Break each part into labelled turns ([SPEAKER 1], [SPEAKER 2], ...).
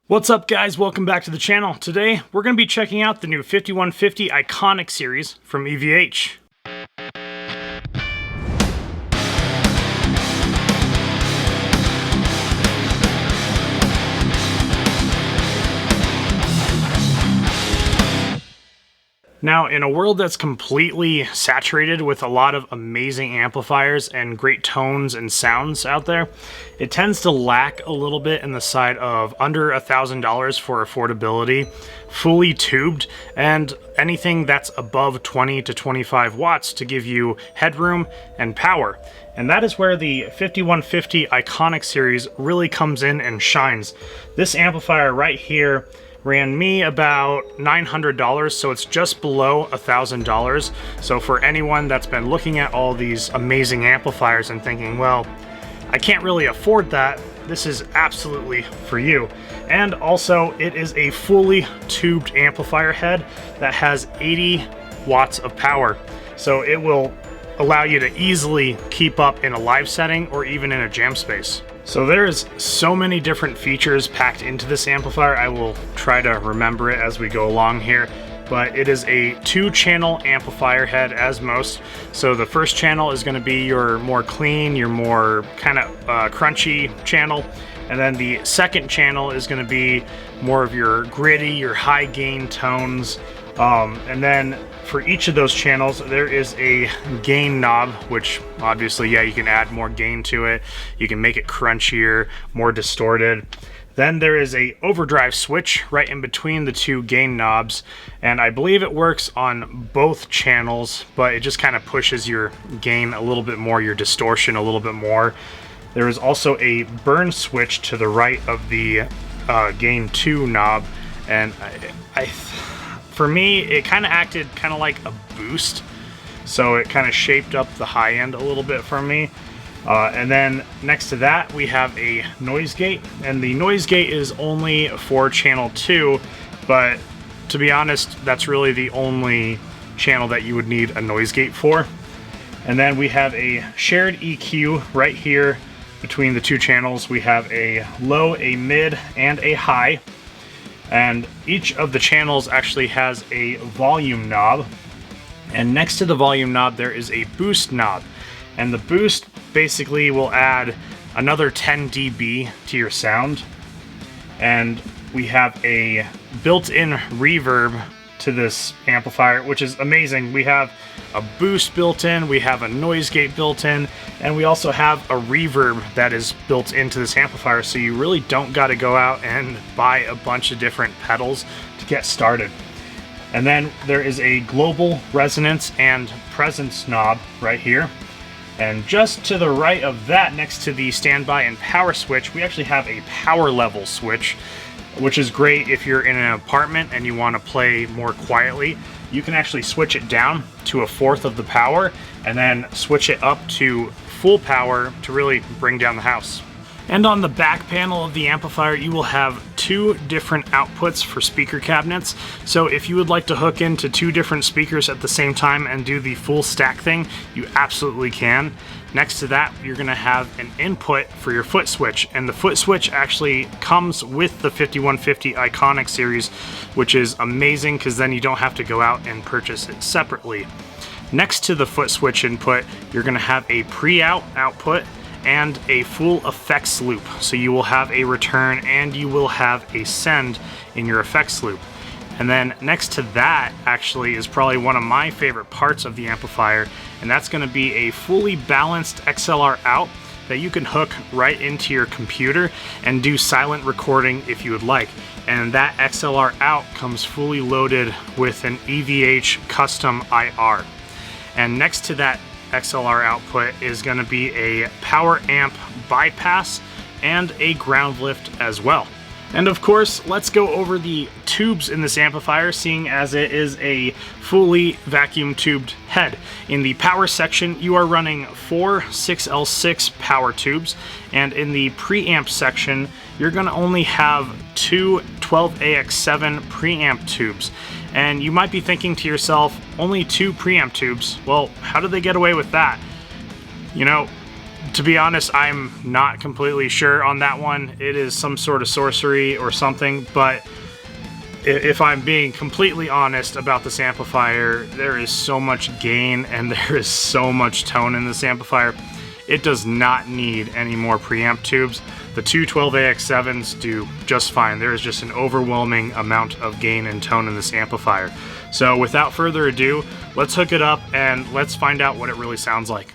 [SPEAKER 1] What's up guys, welcome back to the channel. Today we're going to be checking out the new 5150 Iconic series from EVH. Now, in a world that's completely saturated with a lot of amazing amplifiers and great tones and sounds out there, it tends to lack a little bit in the side of under $1,000 for affordability, fully tubed, and anything that's above 20 to 25 watts to give you headroom and power. And that is where the 5150 Iconic series really comes in and shines. This amplifier right here ran me about $900, so it's just below $1,000. So for anyone that's been looking at all these amazing amplifiers and thinking, well, I can't really afford that, this is absolutely for you. And also, it is a fully tubed amplifier head that has 80 watts of power. So it will allow you to easily keep up in a live setting or even in a jam space. So there's so many different features packed into this amplifier. I will try to remember it as we go along here, but it is a 2-channel amplifier head as most. So the first channel is going to be your more clean, your more kind of crunchy channel, and then the second channel is going to be more of your gritty, your high gain tones. And then for each of those channels, there is a gain knob, which obviously, yeah, you can add more gain to it. You can make it crunchier, more distorted. Then there is a overdrive switch right in between the two gain knobs, and I believe it works on both channels, but it just kind of pushes your gain a little bit more, your distortion a little bit more. There is also a burn switch to the right of the gain 2 knob, and for me, it kind of acted kind of like a boost, so it kind of shaped up the high end a little bit for me. And then next to that, we have a noise gate, and the noise gate is only for channel 2, but to be honest, that's really the only channel that you would need a noise gate for. And then we have a shared EQ right here between the two channels. We have a low, a mid, and a high. And each of the channels actually has a volume knob, and next to the volume knob there is a boost knob, and the boost basically will add another 10 dB to your sound. And we have a built-in reverb to this amplifier, which is amazing. We have a boost built in, we have a noise gate built in, and we also have a reverb that is built into this amplifier, so you really don't got to go out and buy a bunch of different pedals to get started. And then there is a global resonance and presence knob right here. And just to the right of that, next to the standby and power switch, we actually have a power level switch, which is great if you're in an apartment and you want to play more quietly. You can actually switch it down to 1/4 of the power and then switch it up to full power to really bring down the house. And on the back panel of the amplifier, you will have 2 different outputs for speaker cabinets. So if you would like to hook into 2 different speakers at the same time and do the full stack thing, you absolutely can. Next to that, you're going to have an input for your foot switch, and the foot switch actually comes with the 5150 Iconic series, which is amazing because then you don't have to go out and purchase it separately. Next to the foot switch input, you're going to have a pre-out output and a full effects loop. So you will have a return and you will have a send in your effects loop. And then next to that actually is probably one of my favorite parts of the amplifier, and that's going to be a fully balanced XLR out that you can hook right into your computer and do silent recording if you would like. And that XLR out comes fully loaded with an EVH custom IR. And next to that XLR output is going to be a power amp bypass and a ground lift as well. And of course, let's go over the tubes in this amplifier, seeing as it is a fully vacuum tubed head. In the power section, you are running 4 6L6 power tubes, and in the preamp section, you're going to only have 2 12AX7 preamp tubes. And you might be thinking to yourself, only 2 preamp tubes? Well, how did they get away with that? You know, To be honest, I'm not completely sure on that one. It is some sort of sorcery or something, but if I'm being completely honest about this amplifier, there is so much gain and there is so much tone in this amplifier. It does not need any more preamp tubes. The two 12AX7s do just fine. There is just an overwhelming amount of gain and tone in this amplifier. So without further ado, let's hook it up and let's find out what it really sounds like.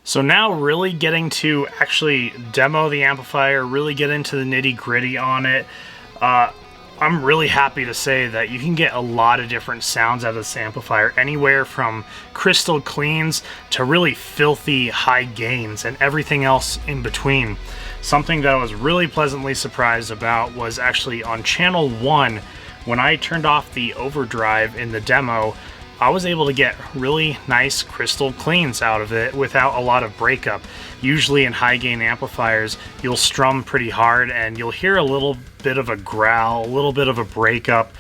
[SPEAKER 1] So now really getting to actually demo the amplifier, really get into the nitty-gritty on it. I'm really happy to say that you can get a lot of different sounds out of this amplifier, anywhere from crystal cleans to really filthy high gains and everything else in between. Something that I was really pleasantly surprised about was actually on channel 1, when I turned off the overdrive in the demo, I was able to get really nice crystal cleans out of it without a lot of breakup. Usually in high gain amplifiers, you'll strum pretty hard and you'll hear a little bit of a growl, a little bit of a breakup,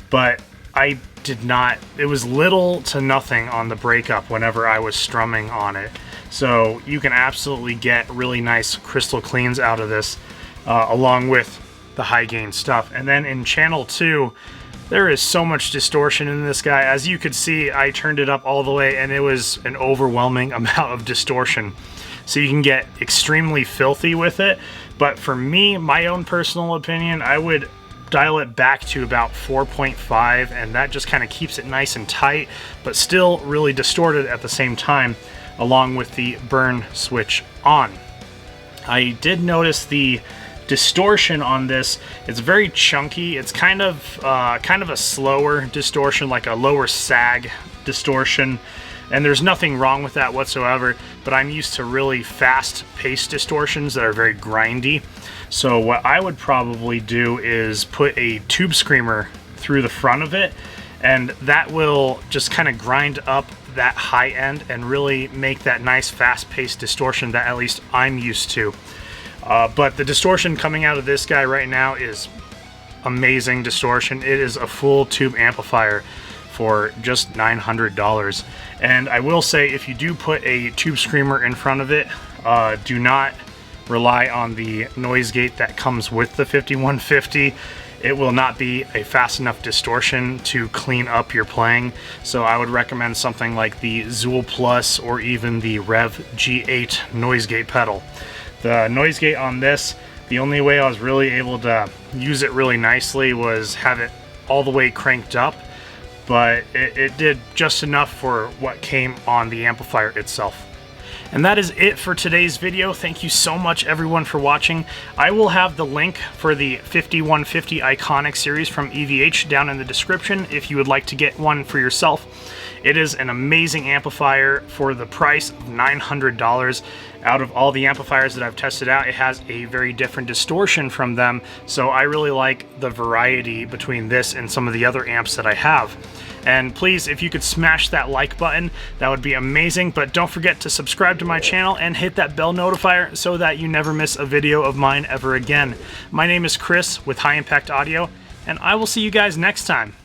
[SPEAKER 1] but I did not. It was little to nothing on the breakup whenever I was strumming on it. So you can absolutely get really nice crystal cleans out of this, along with the high gain stuff. And then in channel 2, there is so much distortion in this guy. As you could see, I turned it up all the way and it was an overwhelming amount of distortion. So you can get extremely filthy with it. But for me, my own personal opinion, I would dial it back to about 4.5, and that just kind of keeps it nice and tight, but still really distorted at the same time, along with the burn switch on. I did notice the distortion on this. It's very chunky. It's kind of a slower distortion, like a lower sag distortion, and there's nothing wrong with that whatsoever, but I'm used to really fast paced distortions that are very grindy. So what I would probably do is put a tube screamer through the front of it, and that will just kind of grind up that high end and really make that nice fast paced distortion that at least I'm used to. But the distortion coming out of this guy right now is amazing distortion. It is a full tube amplifier for just $900. And I will say, if you do put a tube screamer in front of it, do not rely on the noise gate that comes with the 5150. It will not be a fast enough distortion to clean up your playing. So I would recommend something like the Zool Plus or even the Rev G8 noise gate pedal. The noise gate on this, the only way I was really able to use it really nicely was have it all the way cranked up, but it did just enough for what came on the amplifier itself. And that is it for today's video. Thank you so much everyone for watching. I will have the link for the 5150 Iconic series from EVH down in the description if you would like to get one for yourself. It is an amazing amplifier for the price of $900. Out of all the amplifiers that I've tested out, it has a very different distortion from them, so I really like the variety between this and some of the other amps that I have. And please, if you could smash that like button, that would be amazing. But don't forget to subscribe to my channel and hit that bell notifier so that you never miss a video of mine ever again. My name is Chris with High Impact Audio, and I will see you guys next time.